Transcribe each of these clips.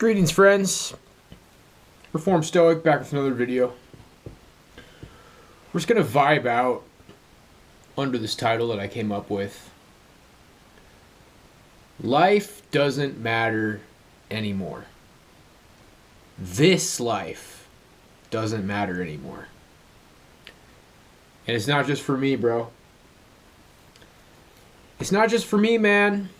Greetings, friends. Reformed Stoic, back with another video. We're just going to vibe out under this title that I came up with. Life doesn't matter anymore. This life doesn't matter anymore. And it's not just for me, bro. It's not just for me, man.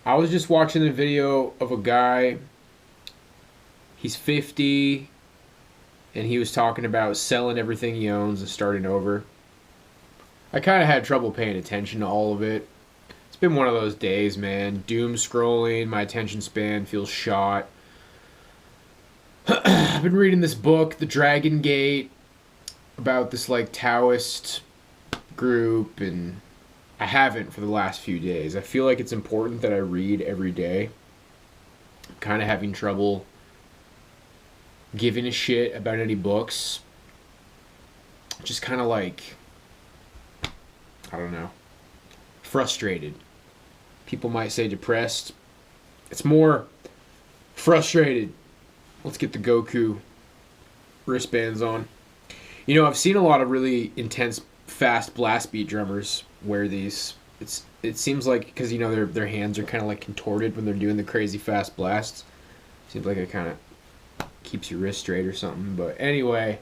I was just watching a video of a guy. He's 50, and he was talking about selling everything he owns and starting over. I kind of had trouble paying attention to all of it. It's been one of those days, man. Doom scrolling, my attention span feels shot. I've been reading this book, The Dragon Gate, about this like Taoist group, and I haven't for the last few days. I feel like it's important that I read every day. I'm kind of having trouble giving a shit about any books. Just kind of like, I don't know, frustrated. People might say depressed. It's more frustrated. Let's get the Goku wristbands on. You know, I've seen a lot of really intense, fast blast beat drummers wear these. It seems like, because, you know, their hands are kind of like contorted when they're doing the crazy fast blasts. Seems like it kind of keeps your wrist straight or something. But anyway,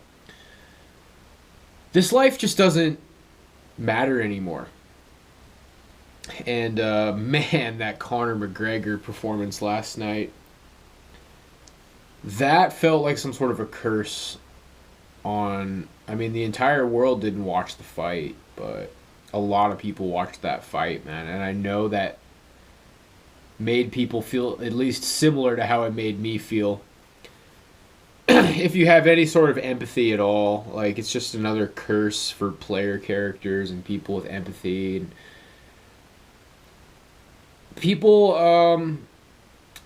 this life just doesn't matter anymore. And man, that Conor McGregor performance last night, that felt like some sort of a curse on, I mean, the entire world didn't watch the fight, but a lot of people watched that fight, man. And I know that made people feel at least similar to how it made me feel. If you have any sort of empathy at all, like, it's just another curse for player characters and people with empathy. And people,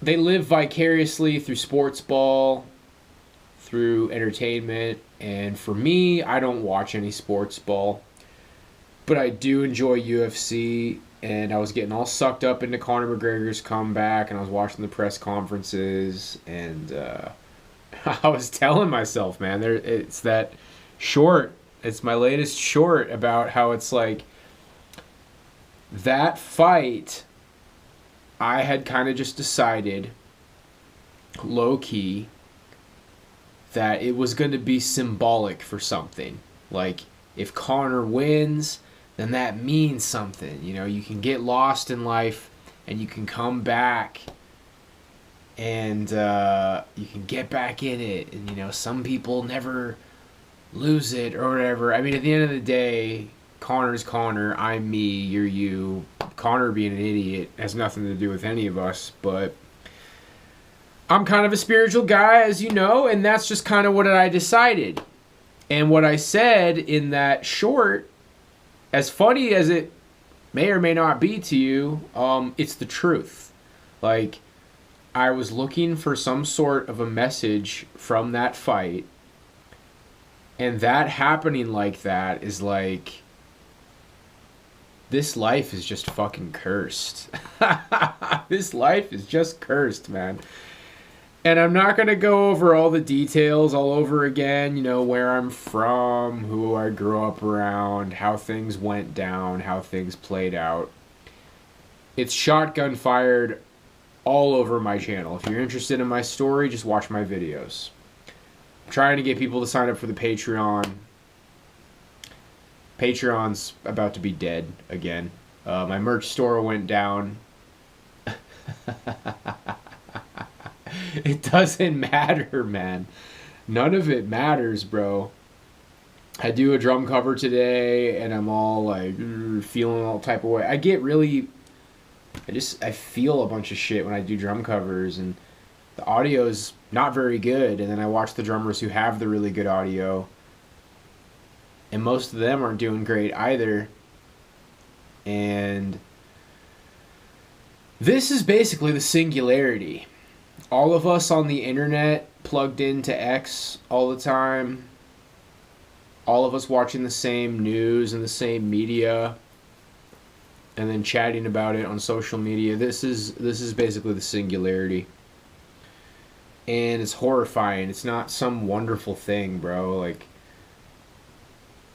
they live vicariously through sports ball, through entertainment. And for me, I don't watch any sports ball, but I do enjoy UFC. And I was getting all sucked up into Conor McGregor's comeback, and I was watching the press conferences, and I was telling myself, man, it's that short. It's my latest short about how it's like that fight. I had kind of just decided, low key, that it was going to be symbolic for something. Like, if Conor wins, then that means something. You know, you can get lost in life and you can come back and you can get back in it. And, you know, some people never lose it or whatever. I mean, at the end of the day, Conor's Conor, I'm me, you're you. Conor being an idiot has nothing to do with any of us, but I'm kind of a spiritual guy, as you know, and that's just kind of what I decided. And what I said in that short, as funny as it may or may not be to you, it's the truth. Like, I was looking for some sort of a message from that fight, and that happening like that is like, this life is just fucking cursed. This life is just cursed, man. And I'm not going to go over all the details all over again, you know, where I'm from, who I grew up around, how things went down, how things played out. It's shotgun fired all over my channel. If you're interested in my story, just watch my videos. I'm trying to get people to sign up for the Patreon. Patreon's about to be dead again. My merch store went down. It doesn't matter, man. None of it matters, bro. I do a drum cover today, and I'm all like feeling all type of way. I get really, I feel a bunch of shit when I do drum covers, and the audio's not very good. And then I watch the drummers who have the really good audio, and most of them aren't doing great either. And this is basically the singularity. All of us on the internet plugged into X all the time. All of us watching the same news and the same media. and then chatting about it on social media. This is basically the singularity. And it's horrifying. It's not some wonderful thing, bro. Like,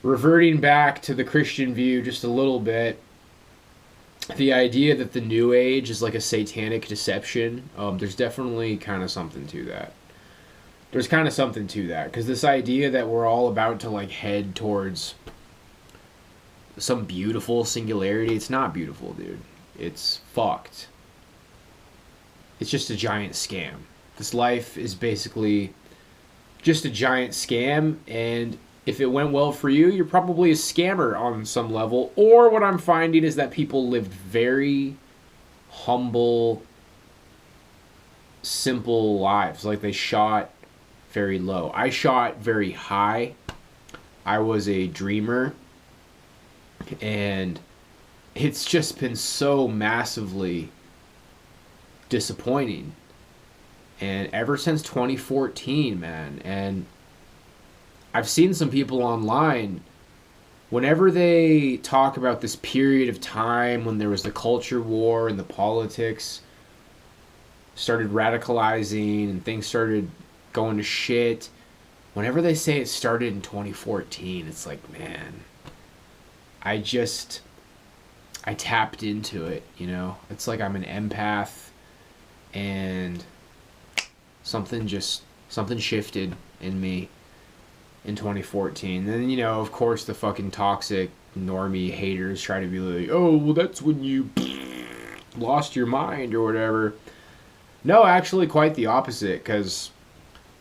reverting back to the Christian view just a little bit, the idea that the New Age is like a satanic deception, there's definitely kind of something to that. There's kind of something to that. Because this idea that we're all about to, like, head towards some beautiful singularity, it's not beautiful, dude. It's fucked. It's just a giant scam. This life is basically just a giant scam, and if it went well for you, you're probably a scammer on some level. Or what I'm finding is that people lived very humble, simple lives. Like, they shot very low. I shot very high. I was a dreamer. And it's just been so massively disappointing. And ever since 2014, man, and I've seen some people online, whenever they talk about this period of time when there was the culture war and the politics started radicalizing and things started going to shit, whenever they say it started in 2014, it's like, man, I tapped into it, you know? It's like I'm an empath, and something shifted in me in 2014. And then, you know, of course, the fucking toxic normie haters try to be like, oh, well, that's when you lost your mind or whatever. No, actually, quite the opposite, because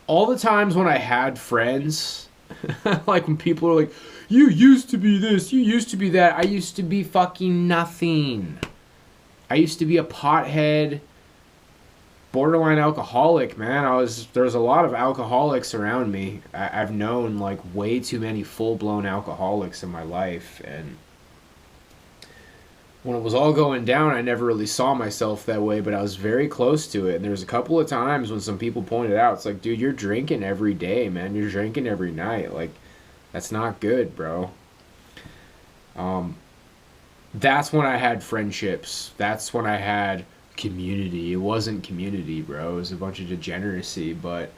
all the times when I had friends, like when people are like, you used to be this, you used to be that, I used to be fucking nothing. I used to be a pothead, borderline alcoholic, man. There was a lot of alcoholics around me. I've known like way too many full-blown alcoholics in my life, and when it was all going down, I never really saw myself that way, but I was very close to it. And there was a couple of times when some people pointed out, it's like, dude, you're drinking every day, man. You're drinking every night. Like, that's not good, bro. That's when I had friendships. That's when I had community. It wasn't community, bro. It was a bunch of degeneracy. But,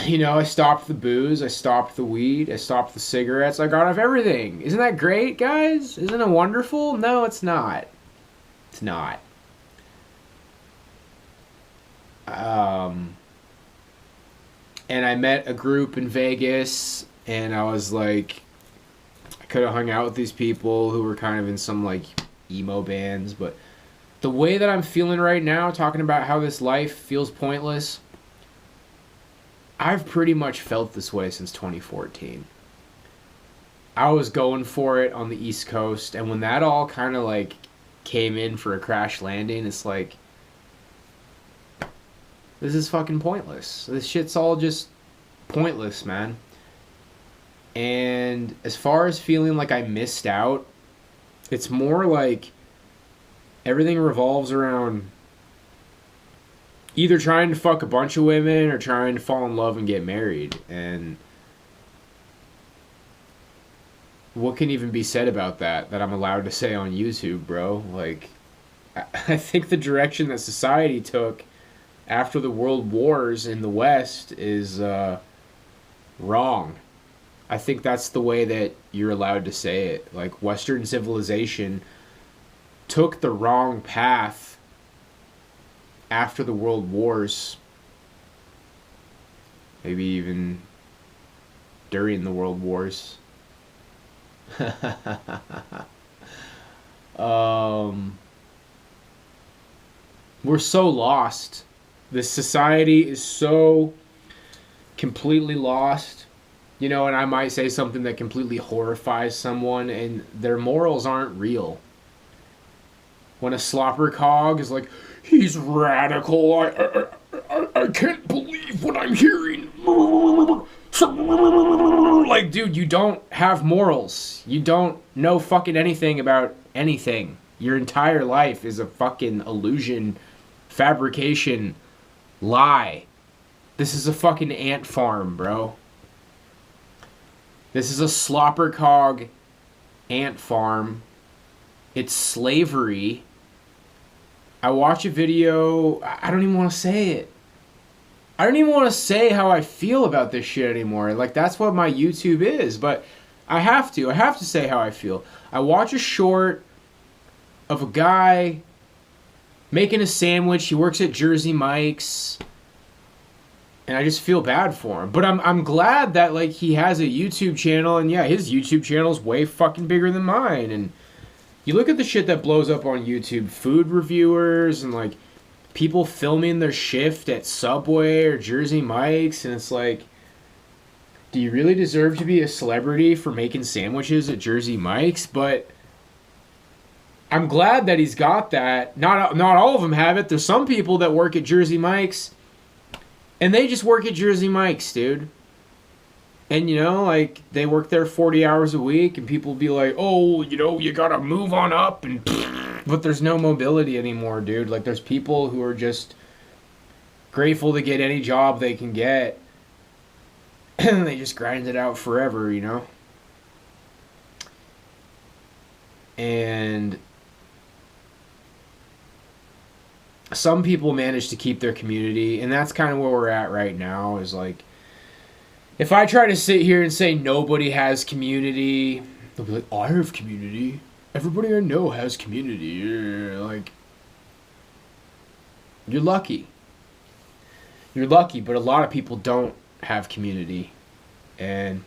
you know, I stopped the booze. I stopped the weed. I stopped the cigarettes. I got off everything. Isn't that great, guys? Isn't it wonderful? No, it's not. It's not. And I met a group in Vegas, and I was like, I could have hung out with these people who were kind of in some like emo bands, but the way that I'm feeling right now, talking about how this life feels pointless, I've pretty much felt this way since 2014. I was going for it on the East Coast, and when that all kind of like came in for a crash landing, it's like, this is fucking pointless. This shit's all just pointless, man. And as far as feeling like I missed out, it's more like everything revolves around either trying to fuck a bunch of women or trying to fall in love and get married. And what can even be said about that I'm allowed to say on YouTube, bro? Like, I think the direction that society took after the world wars in the West is wrong. I think that's the way that you're allowed to say it. Like, Western civilization took the wrong path after the world wars. Maybe even during the world wars. We're so lost. This society is so completely lost. You know, and I might say something that completely horrifies someone, and their morals aren't real. When a slopper cog is like, he's radical, I can't believe what I'm hearing. Like, dude, you don't have morals. You don't know fucking anything about anything. Your entire life is a fucking illusion, fabrication, lie. This is a fucking ant farm, bro. This is a slopper cog ant farm It's slavery. I watch a video, I don't even want to say it. I don't even want to say how I feel about this shit anymore. Like, that's what my YouTube is, but I have to. I have to say how I feel. I watch a short of a guy making a sandwich. He works at Jersey Mike's. And I just feel bad for him. But I'm glad that, like, he has a YouTube channel. And yeah, his YouTube channel is way fucking bigger than mine. And you look at the shit that blows up on YouTube. Food reviewers and, like, people filming their shift at Subway or Jersey Mike's. And it's like, do you really deserve to be a celebrity for making sandwiches at Jersey Mike's? But I'm glad that he's got that. Not all of them have it. There's some people that work at Jersey Mike's. And they just work at Jersey Mike's, dude. And, you know, like, they work there 40 hours a week, and people be like, oh, you know, you gotta move on up, and but there's no mobility anymore, dude. Like, there's people who are just grateful to get any job they can get, and they just grind it out forever, you know? And some people manage to keep their community, and that's kind of where we're at right now, is like, if I try to sit here and say nobody has community, they'll be like, I have community. Everybody I know has community. Yeah, like, you're lucky. You're lucky, but a lot of people don't have community. And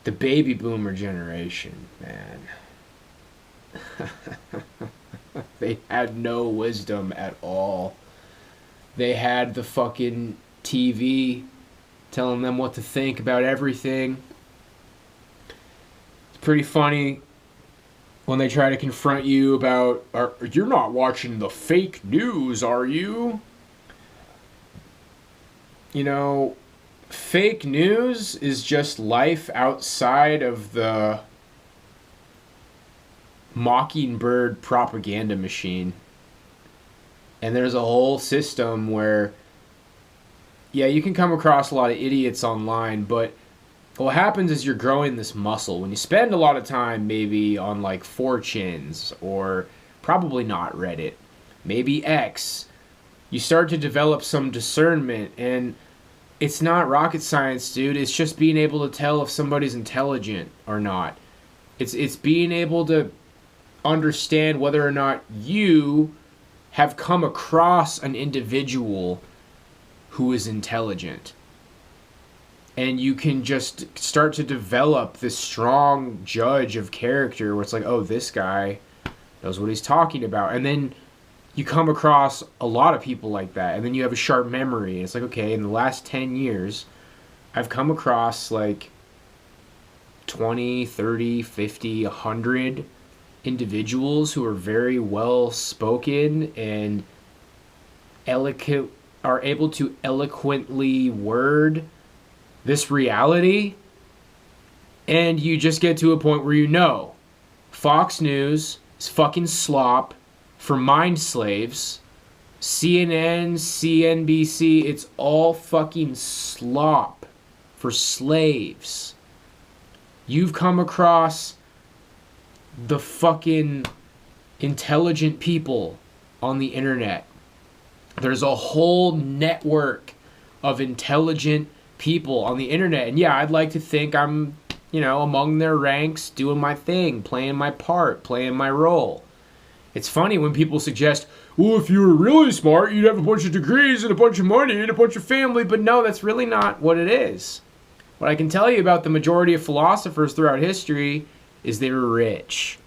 the baby boomer generation, man. They had no wisdom at all. They had the fucking TV telling them what to think about everything. It's pretty funny when they try to confront you about, you're not watching the fake news, are you? You know, fake news is just life outside of the Mockingbird propaganda machine. And there's a whole system where, yeah, you can come across a lot of idiots online, but what happens is you're growing this muscle. When you spend a lot of time maybe on like 4chans, or probably not Reddit, maybe X, you start to develop some discernment. And it's not rocket science, dude. It's just being able to tell if somebody's intelligent or not. It's being able to understand whether or not you have come across an individual who is intelligent. And you can just start to develop this strong judge of character where it's like, oh, this guy knows what he's talking about. And then you come across a lot of people like that. And then you have a sharp memory. And it's like, okay, in the last 10 years, I've come across like 20, 30, 50, 100 individuals who are very well spoken and eloquent, are able to eloquently word this reality. And you just get to a point where you know Fox News is fucking slop for mind slaves. CNN, CNBC, it's all fucking slop for slaves. You've come across the fucking intelligent people on the internet. There's a whole network of intelligent people on the internet. And yeah, I'd like to think I'm, you know, among their ranks, doing my thing, playing my part, playing my role. It's funny when people suggest, well, if you were really smart, you'd have a bunch of degrees and a bunch of money and a bunch of family. But no, that's really not what it is. What I can tell you about the majority of philosophers throughout history is they were rich.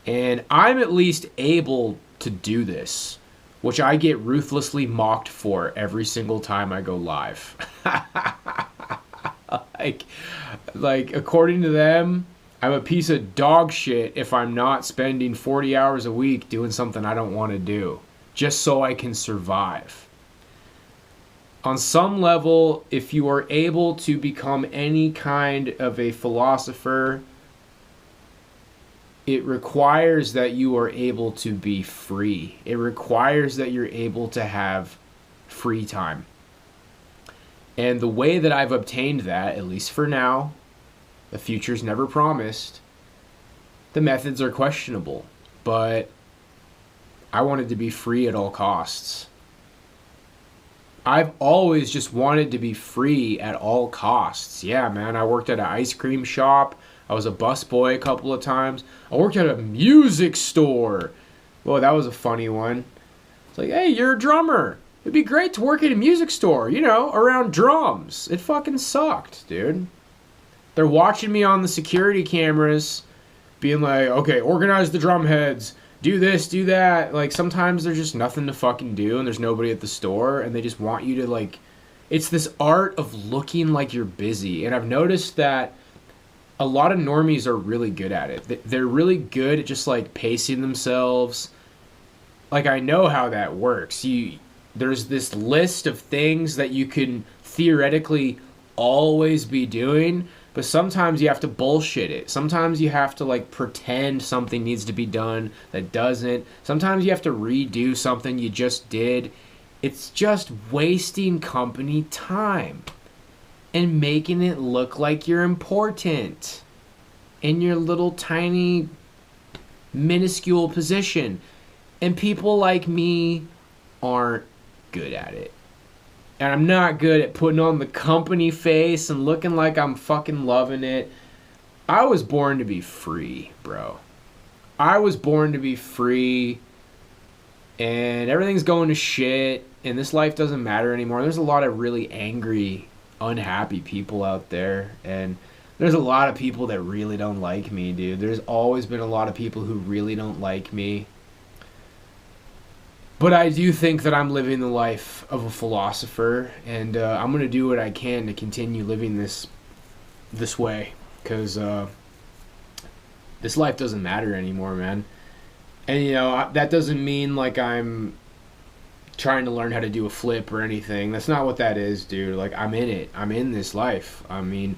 And I'm at least able to do this, which I get ruthlessly mocked for every single time I go live. like according to them, I'm a piece of dog shit if I'm not spending 40 hours a week doing something I don't want to do, just so I can survive. On some level, if you are able to become any kind of a philosopher, it requires that you are able to be free. It requires that you're able to have free time. And the way that I've obtained that, at least for now, the future's never promised, The methods are questionable, but I wanted to be free at all costs. I've always just wanted to be free at all costs. Yeah, man, I worked at an ice cream shop. I was a busboy a couple of times. I worked at a music store. Well, that was a funny one. It's like, hey, you're a drummer. It'd be great to work at a music store, you know, around drums. It fucking sucked, dude. They're watching me on the security cameras, being like, okay, organize the drum heads. Do this, do that. Like, sometimes there's just nothing to fucking do and there's nobody at the store and they just want you to, like... It's this art of looking like you're busy. And I've noticed that a lot of normies are really good at it. They're really good at just, like, pacing themselves. Like, I know how that works. There's this list of things that you can theoretically always be doing, but sometimes you have to bullshit it. Sometimes you have to, like, pretend something needs to be done that doesn't. Sometimes you have to redo something you just did. It's just wasting company time and making it look like you're important in your little tiny minuscule position. And people like me aren't good at it. And I'm not good at putting on the company face and looking like I'm fucking loving it. I was born to be free, bro. I was born to be free. And everything's going to shit. And this life doesn't matter anymore. There's a lot of really angry, unhappy people out there. And there's a lot of people that really don't like me, dude. There's always been a lot of people who really don't like me. But I do think that I'm living the life of a philosopher, and I'm going to do what I can to continue living this way, because this life doesn't matter anymore, man. And, you know, that doesn't mean like I'm trying to learn how to do a flip or anything. That's not what that is, dude. Like, I'm in it. I'm in this life. I mean,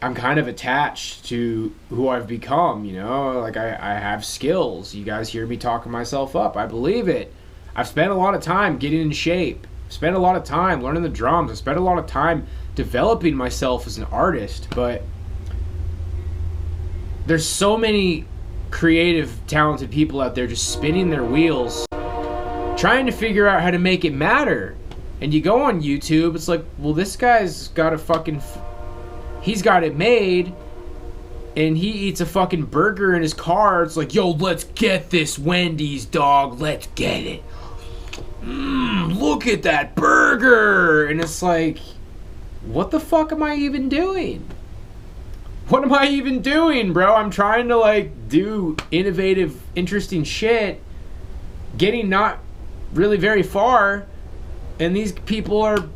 I'm kind of attached to who I've become, you know? Like, I have skills. You guys hear me talking myself up. I believe it. I've spent a lot of time getting in shape. Spent a lot of time learning the drums. I spent a lot of time developing myself as an artist. But there's so many creative, talented people out there just spinning their wheels, trying to figure out how to make it matter. And you go on YouTube, it's like, well, this guy's got a fucking... He's got it made, and he eats a fucking burger in his car. It's like, yo, let's get this Wendy's, dog. Let's get it. Look at that burger. And it's like, what the fuck am I even doing? What am I even doing, bro? I'm trying to, like, do innovative, interesting shit, getting not really very far, and these people are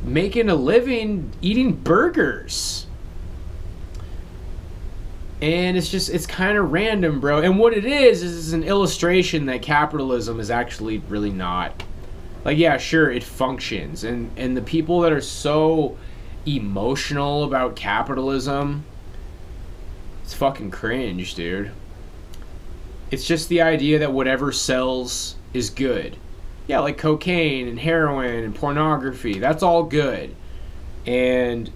making a living eating burgers. And it's kind of random, bro. And what it is an illustration that capitalism is actually really not. Like, yeah, sure, it functions. And the people that are so emotional about capitalism, it's fucking cringe, dude. It's just the idea that whatever sells is good. Yeah, like cocaine and heroin and pornography. That's all good. And,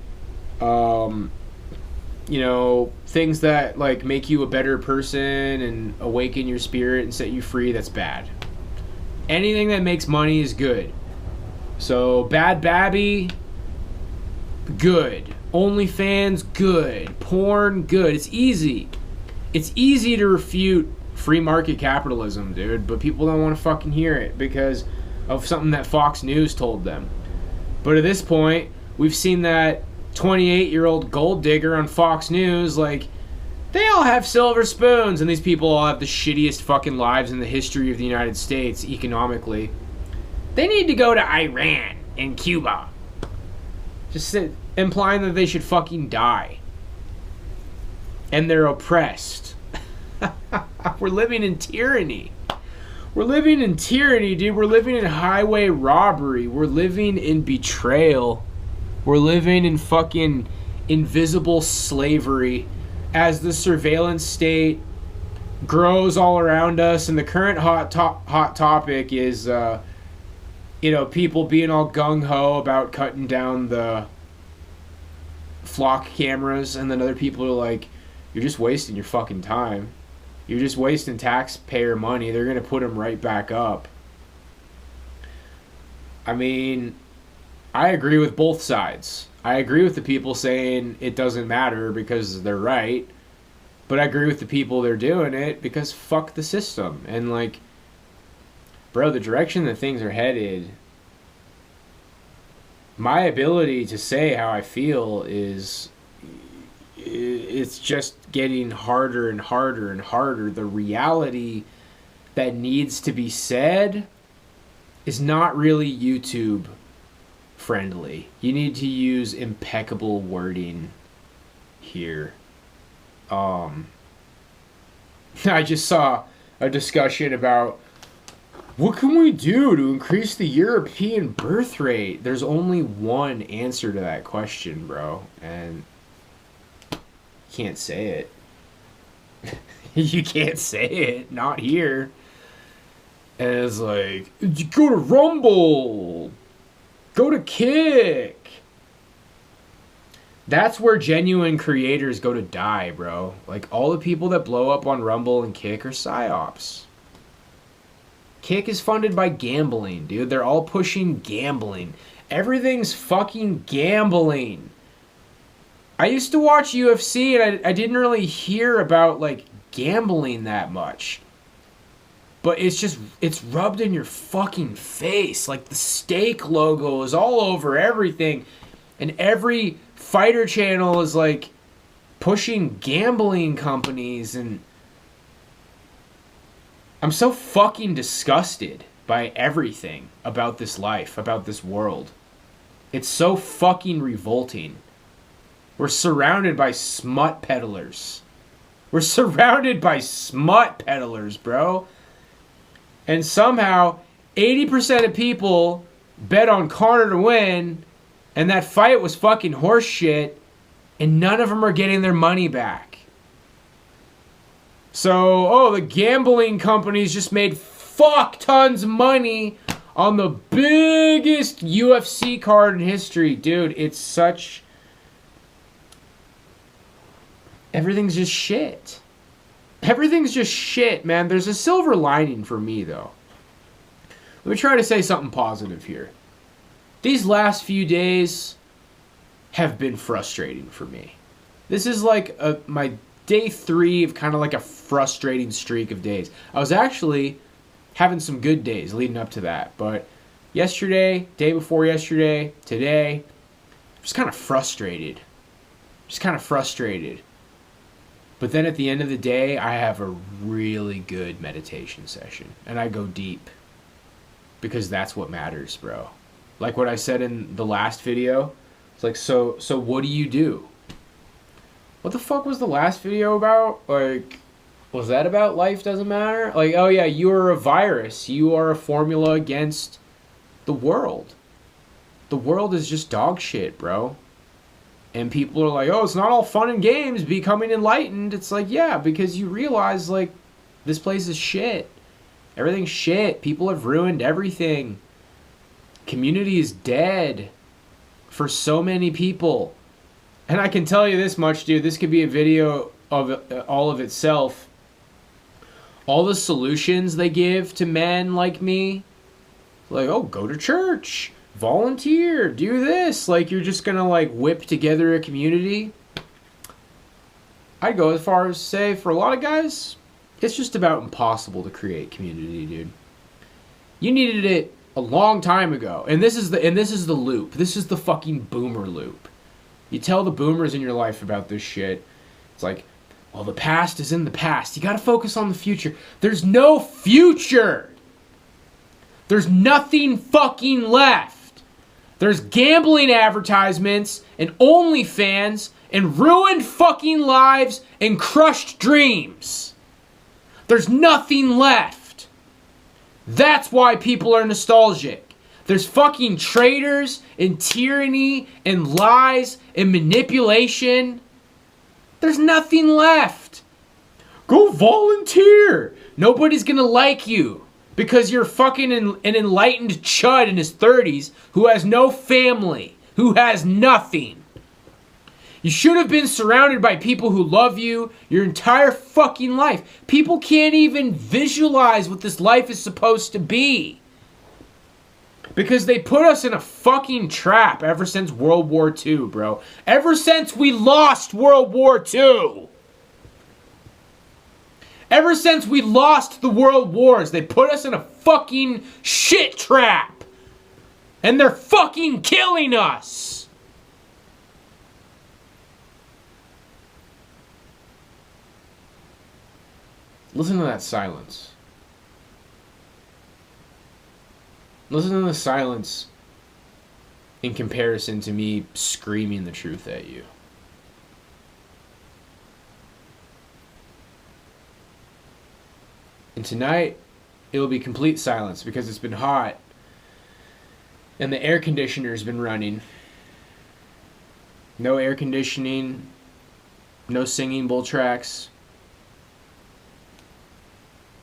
you know, things that, like, make you a better person and awaken your spirit and set you free, that's bad. Anything that makes money is good. So, Bad Babby, good. OnlyFans, good. Porn, good. It's easy. It's easy to refute free market capitalism, dude, but people don't want to fucking hear it because of something that Fox News told them. But at this point, we've seen that 28-year-old gold digger on Fox News, like, they all have silver spoons, and these people all have the shittiest fucking lives in the history of the United States economically. They need to go to Iran and Cuba. Just implying that they should fucking die. And they're oppressed. We're living in tyranny. We're living in tyranny, dude. We're living in highway robbery. We're living in betrayal. We're living in fucking invisible slavery as the surveillance state grows all around us. And the current hot topic is, you know, people being all gung-ho about cutting down the flock cameras. And then other people are like, you're just wasting your fucking time. You're just wasting taxpayer money. They're going to put them right back up. I mean, I agree with both sides. I agree with the people saying it doesn't matter because they're right. But I agree with the people that are doing it because fuck the system. And like, bro, the direction that things are headed, my ability to say how I feel is, it's just getting harder and harder and harder. The reality that needs to be said is not really YouTube friendly. You need to use impeccable wording here. I just saw a discussion about what can we do to increase the European birth rate? There's only one answer to that question, bro, and you can't say it. You can't say it, not here. And it's like, go to Rumble, go to Kick. That's where genuine creators go to die, bro. Like, all the people that blow up on Rumble and Kick are psyops. Kick is funded by gambling, dude. They're all pushing gambling. Everything's fucking gambling. I used to watch UFC, and I didn't really hear about, like, gambling that much. But it's rubbed in your fucking face. Like, the steak logo is all over everything. And every fighter channel is like pushing gambling companies, and I'm so fucking disgusted by everything about this life, about this world. It's so fucking revolting. We're surrounded by smut peddlers. We're surrounded by smut peddlers, bro. And somehow 80% of people bet on Conor to win, and that fight was fucking horse shit, and none of them are getting their money back. So, the gambling companies just made fuck tons of money on the biggest UFC card in history. Dude, it's such... everything's just shit. Everything's just shit, man. There's a silver lining for me, though. Let me try to say something positive here. These last few days have been frustrating for me. This is like my day 3 of kind of like a frustrating streak of days. I was actually having some good days leading up to that. But yesterday, day before yesterday, today, just kind of frustrated. But then at the end of the day, I have a really good meditation session. And I go deep. Because that's what matters, bro. Like what I said in the last video. It's like, so what do you do? What the fuck was the last video about? Like, was that about life doesn't matter? Like, oh yeah, you are a virus. You are a formula against the world. The world is just dog shit, bro. And people are like, oh, it's not all fun and games becoming enlightened. It's like, yeah, because you realize, like, this place is shit. Everything's shit. People have ruined everything. Community is dead for so many people. And I can tell you this much, dude. This could be a video of all of itself. All the solutions they give to men like me. Like, oh, go to church. Volunteer. Do this. Like, you're just going to, like, whip together a community. I'd go as far as to say, for a lot of guys, it's just about impossible to create community, dude. You needed it a long time ago. And this is the loop. This is the fucking boomer loop. You tell the boomers in your life about this shit. It's like, well, the past is in the past. You gotta focus on the future. There's no future. There's nothing fucking left. There's gambling advertisements and OnlyFans and ruined fucking lives and crushed dreams. There's nothing left. That's why people are nostalgic. There's fucking traitors and tyranny and lies and manipulation. There's nothing left. Go volunteer. Nobody's gonna like you because you're fucking an enlightened chud in his 30s who has no family, who has nothing. You should have been surrounded by people who love you your entire fucking life. People can't even visualize what this life is supposed to be. Because they put us in a fucking trap ever since World War II, bro. Ever since we lost World War II. Ever since we lost the world wars, they put us in a fucking shit trap. And they're fucking killing us. Listen to that silence. Listen to the silence in comparison to me screaming the truth at you. And tonight, it will be complete silence because it's been hot and the air conditioner's been running. No air conditioning, no singing bull tracks.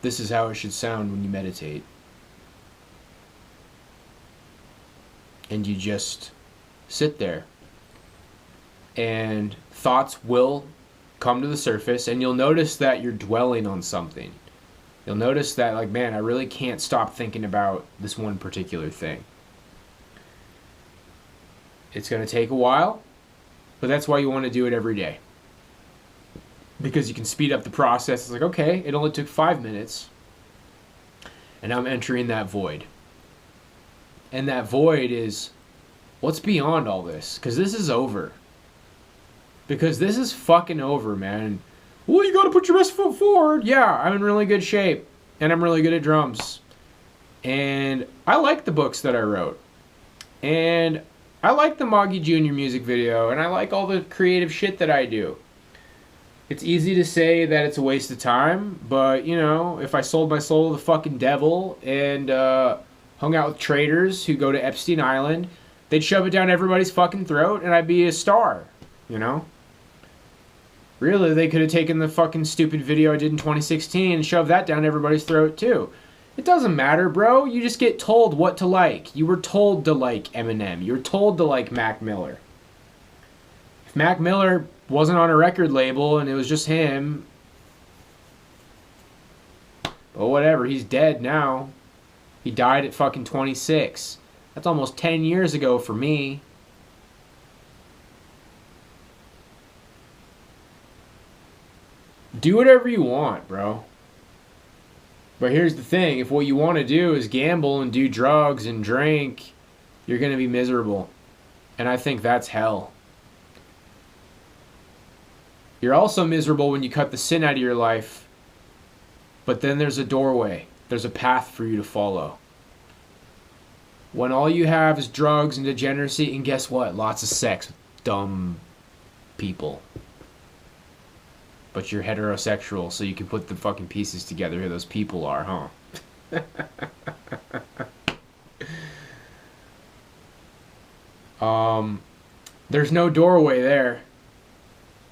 This is how it should sound when you meditate. And you just sit there. And thoughts will come to the surface, and you'll notice that you're dwelling on something. You'll notice that, like, man, I really can't stop thinking about this one particular thing. It's going to take a while, but that's why you want to do it every day. Because you can speed up the process. It's like, okay, it only took 5 minutes, and I'm entering that void. And that void is, what's beyond all this? Because this is over. Because this is fucking over, man. Well, you gotta put your best foot forward. Yeah, I'm in really good shape. And I'm really good at drums. And I like the books that I wrote. And I like the Moggy Jr. music video. And I like all the creative shit that I do. It's easy to say that it's a waste of time. But, you know, if I sold my soul to the fucking devil and hung out with traders who go to Epstein Island, they'd shove it down everybody's fucking throat and I'd be a star, you know? Really, they could have taken the fucking stupid video I did in 2016 and shoved that down everybody's throat too. It doesn't matter, bro. You just get told what to like. You were told to like Eminem. You were told to like Mac Miller. If Mac Miller wasn't on a record label and it was just him, but whatever, he's dead now. He died at fucking 26. That's almost 10 years ago for me. Do whatever you want, bro. But here's the thing. If what you want to do is gamble and do drugs and drink, you're going to be miserable. And I think that's hell. You're also miserable when you cut the sin out of your life. But then there's a doorway. There's a path for you to follow. When all you have is drugs and degeneracy, and guess what? Lots of sex with dumb people. But you're heterosexual, so you can put the fucking pieces together who those people are, huh? There's no doorway there.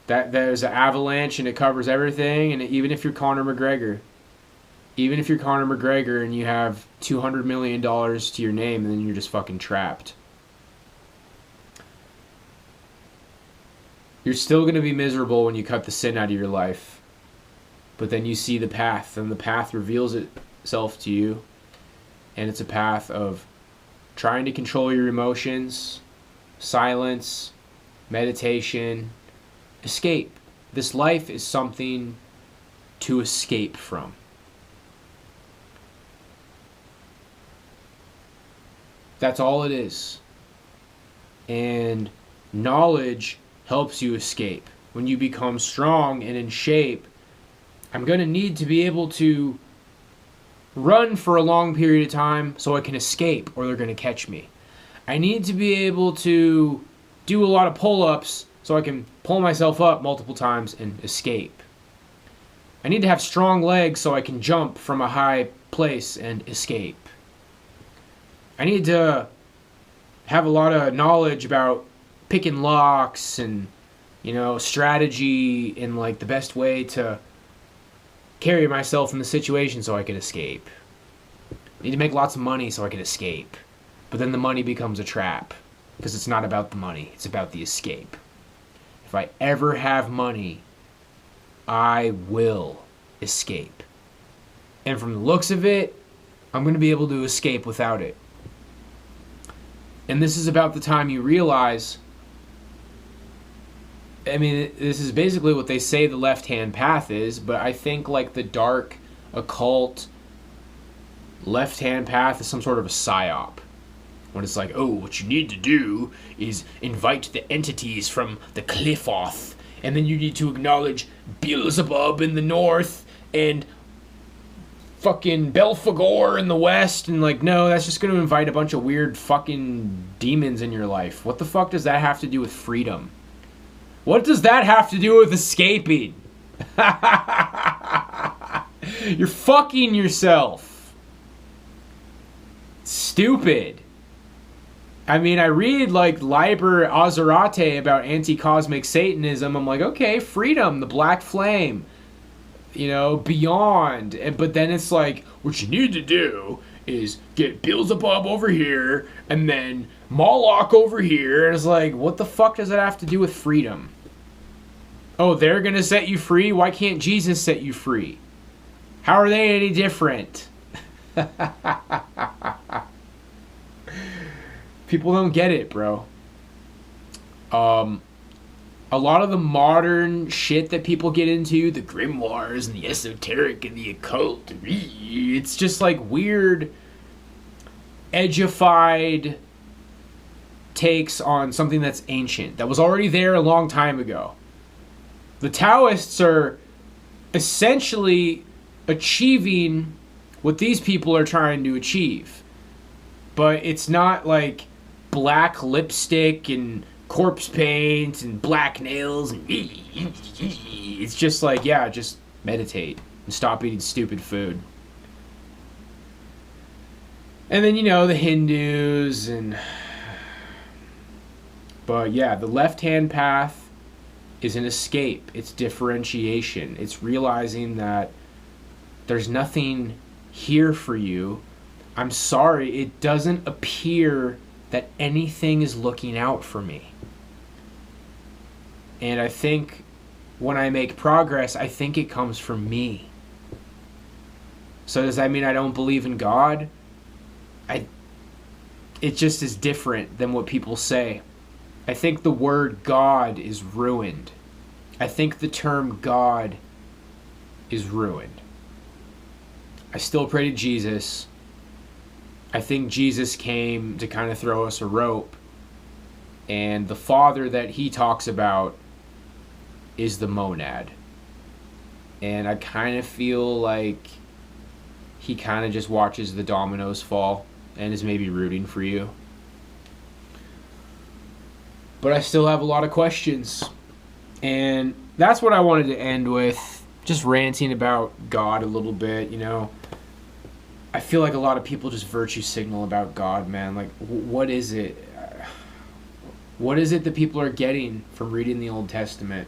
There's an avalanche and it covers everything, and even if you're Conor McGregor, and you have $200 million to your name, then you're just fucking trapped. You're still going to be miserable when you cut the sin out of your life. But then you see the path, and the path reveals itself to you. And it's a path of trying to control your emotions, silence, meditation, escape. This life is something to escape from. That's all it is. And knowledge helps you escape. When you become strong and in shape, I'm going to need to be able to run for a long period of time so I can escape, or they're going to catch me. I need to be able to do a lot of pull-ups so I can pull myself up multiple times and escape. I need to have strong legs so I can jump from a high place and escape. I need to have a lot of knowledge about picking locks and, you know, strategy and like the best way to carry myself in the situation so I can escape. I need to make lots of money so I can escape. But then the money becomes a trap because it's not about the money, it's about the escape. if I ever have money, I will escape. And from the looks of it, I'm going to be able to escape without it. And this is about the time you realize, I mean, this is basically what they say the left-hand path is, but I think like the dark, occult, left-hand path is some sort of a psyop. When it's like, oh, what you need to do is invite the entities from the cliff off, and then you need to acknowledge Beelzebub in the north and fucking Belphegor in the west, and like, no, that's just going to invite a bunch of weird fucking demons in your life. What the fuck does that have to do with freedom? What does that have to do with escaping? You're fucking yourself. Stupid. I mean, I read like Liber Azerate about anti-cosmic Satanism. I'm like, okay, freedom, the black flame, you know, beyond. But then it's like, what you need to do is get Beelzebub over here and then Moloch over here. And it's like, what the fuck does that have to do with freedom? Oh, they're going to set you free? Why can't Jesus set you free? How are they any different? People don't get it, bro. A lot of the modern shit that people get into, the grimoires and the esoteric and the occult, it's just like weird, edgified takes on something that's ancient, that was already there a long time ago. The Taoists are essentially achieving what these people are trying to achieve. But it's not like black lipstick and corpse paint and black nails. And it's just like, yeah, just meditate and stop eating stupid food. And then, you know, the Hindus and... But yeah, the left-hand path is an escape. It's differentiation. It's realizing that there's nothing here for you. I'm sorry, it doesn't appear that anything is looking out for me. And I think when I make progress, I think it comes from me. So does that mean I don't believe in God? It just is different than what people say. I think the word God is ruined. I think the term God is ruined. I still pray to Jesus. I think Jesus came to kind of throw us a rope. And the Father that he talks about is the monad. And I kind of feel like he kind of just watches the dominoes fall and is maybe rooting for you. But I still have a lot of questions. And that's what I wanted to end with. Just ranting about God a little bit, you know. I feel like a lot of people just virtue signal about God, man. Like, what is it? What is it that people are getting from reading the Old Testament?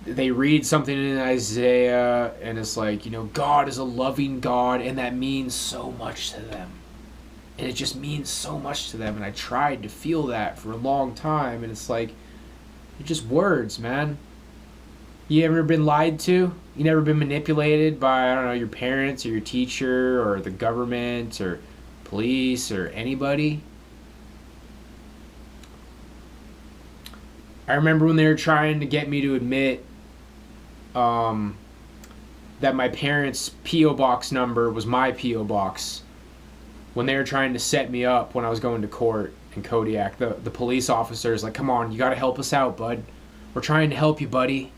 They read something in Isaiah, and it's like, you know, God is a loving God, and that means so much to them. And it just means so much to them. And I tried to feel that for a long time, and it's like, they're just words, man. You ever been lied to? You never been manipulated by, I don't know, your parents or your teacher or the government or police or anybody? I remember when they were trying to get me to admit that my parents' P.O. box number was my P.O. box. When they were trying to set me up when I was going to court in Kodiak, the police officers like, come on, you got to help us out, bud. We're trying to help you, buddy.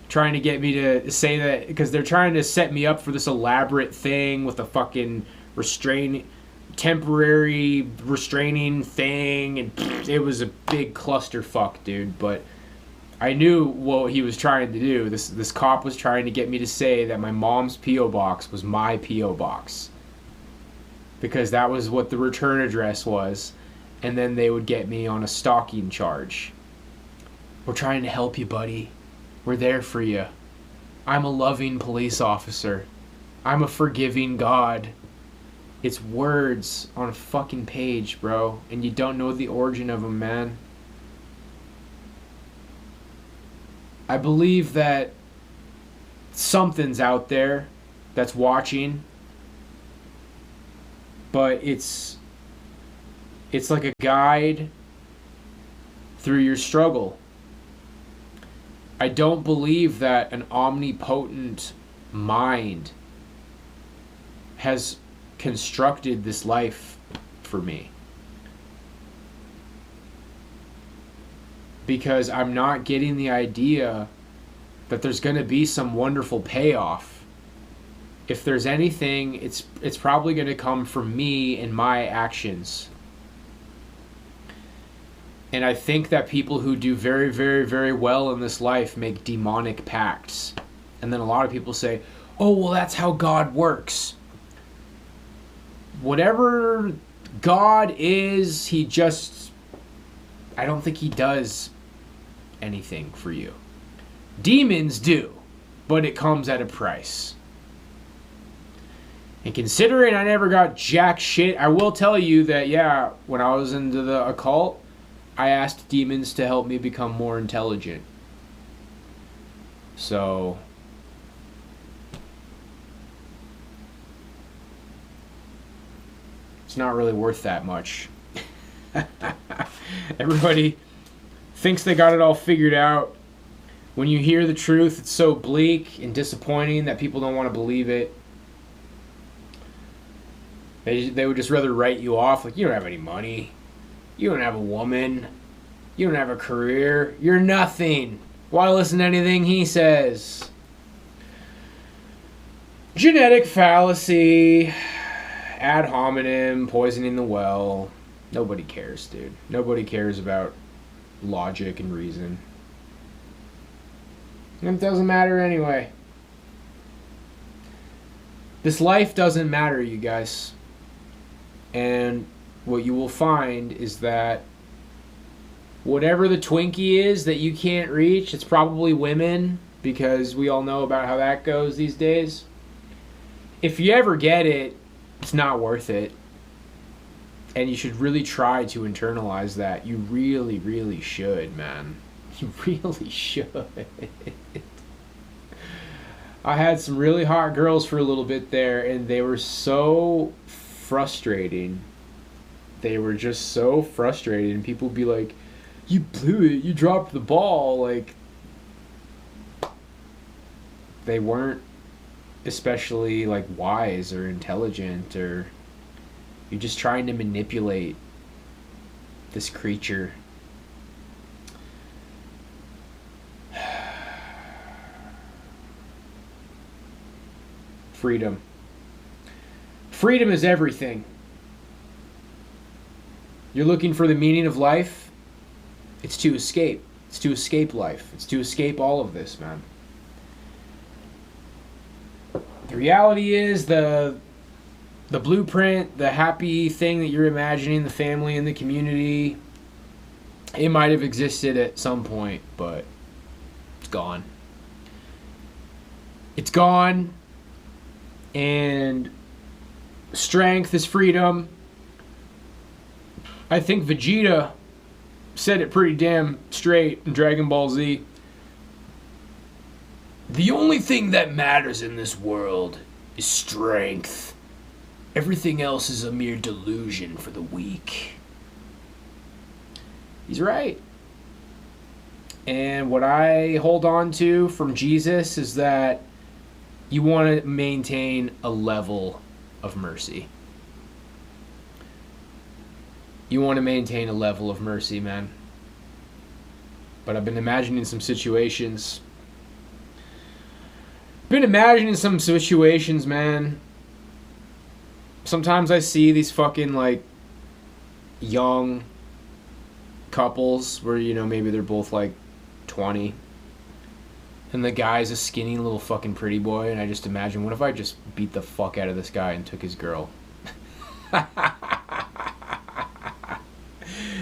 Trying to get me to say that, because they're trying to set me up for this elaborate thing with a fucking temporary restraining thing, and it was a big clusterfuck, dude. But I knew what he was trying to do. This cop was trying to get me to say that my mom's P.O. box was my P.O. box, because that was what the return address was, and then they would get me on a stalking charge. We're trying to help you, buddy. We're there for you. I'm a loving police officer. I'm a forgiving God. It's words on a fucking page, bro, and you don't know the origin of them, man. I believe that something's out there that's watching, but it's like a guide through your struggle. I don't believe that an omnipotent mind has constructed this life for me, because I'm not getting the idea that there's going to be some wonderful payoff. If there's anything, it's probably going to come from me and my actions. And I think that people who do very, very, very well in this life make demonic pacts. And then a lot of people say, oh, well, that's how God works. Whatever God is, I don't think he does anything for you. Demons do, but it comes at a price. And considering I never got jack shit, I will tell you that, yeah, when I was into the occult, I asked demons to help me become more intelligent. So it's not really worth that much. Everybody thinks they got it all figured out. When you hear the truth, it's so bleak and disappointing that people don't want to believe it. They would just rather write you off like, you don't have any money. You don't have a woman. You don't have a career. You're nothing. Why listen to anything he says? Genetic fallacy. Ad hominem. Poisoning the well. Nobody cares, dude. Nobody cares about logic and reason. And it doesn't matter anyway. This life doesn't matter, you guys. And what you will find is that whatever the Twinkie is that you can't reach, it's probably women, because we all know about how that goes these days. If you ever get it, it's not worth it. And you should really try to internalize that. You really, really should, man. You really should. I had some really hot girls for a little bit there, and they were so frustrating. They were just so frustrated, and people would be like, you blew it, you dropped the ball. Like, they weren't especially like wise or intelligent, or you're just trying to manipulate this creature. Freedom. Freedom is everything. You're looking for the meaning of life? It's to escape. It's to escape life. It's to escape all of this, man. The reality is the blueprint, the happy thing that you're imagining, the family and the community, it might have existed at some point, but it's gone. It's gone. And strength is freedom. I think Vegeta said it pretty damn straight in Dragon Ball Z. The only thing that matters in this world is strength. Everything else is a mere delusion for the weak. He's right. And what I hold on to from Jesus is that you want to maintain a level of mercy. You want to maintain a level of mercy, man. But I've been imagining some situations. Man. Sometimes I see these fucking, like, young couples where, you know, maybe they're both, like, 20. And the guy's a skinny little fucking pretty boy, and I just imagine, what if I just beat the fuck out of this guy and took his girl?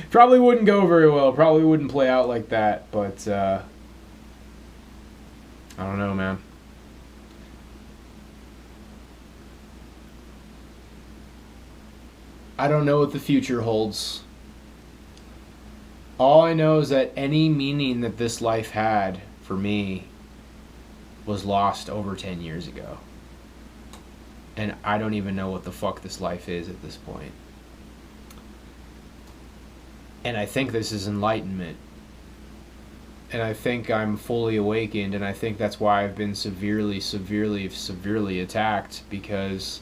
Probably wouldn't go very well. Probably wouldn't play out like that, but I don't know, man. I don't know what the future holds. All I know is that any meaning that this life had for me, was lost over 10 years ago. And I don't even know what the fuck this life is at this point. And I think this is enlightenment. And I think I'm fully awakened, and I think that's why I've been severely attacked, because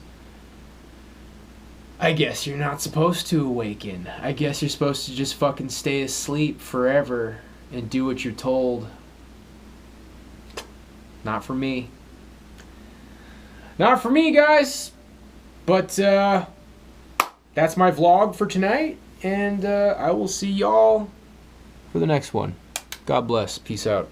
I guess you're not supposed to awaken. I guess you're supposed to just fucking stay asleep forever and do what you're told. Not for me. Not for me, guys. But that's my vlog for tonight, and I will see y'all for the next one. God bless. Peace out.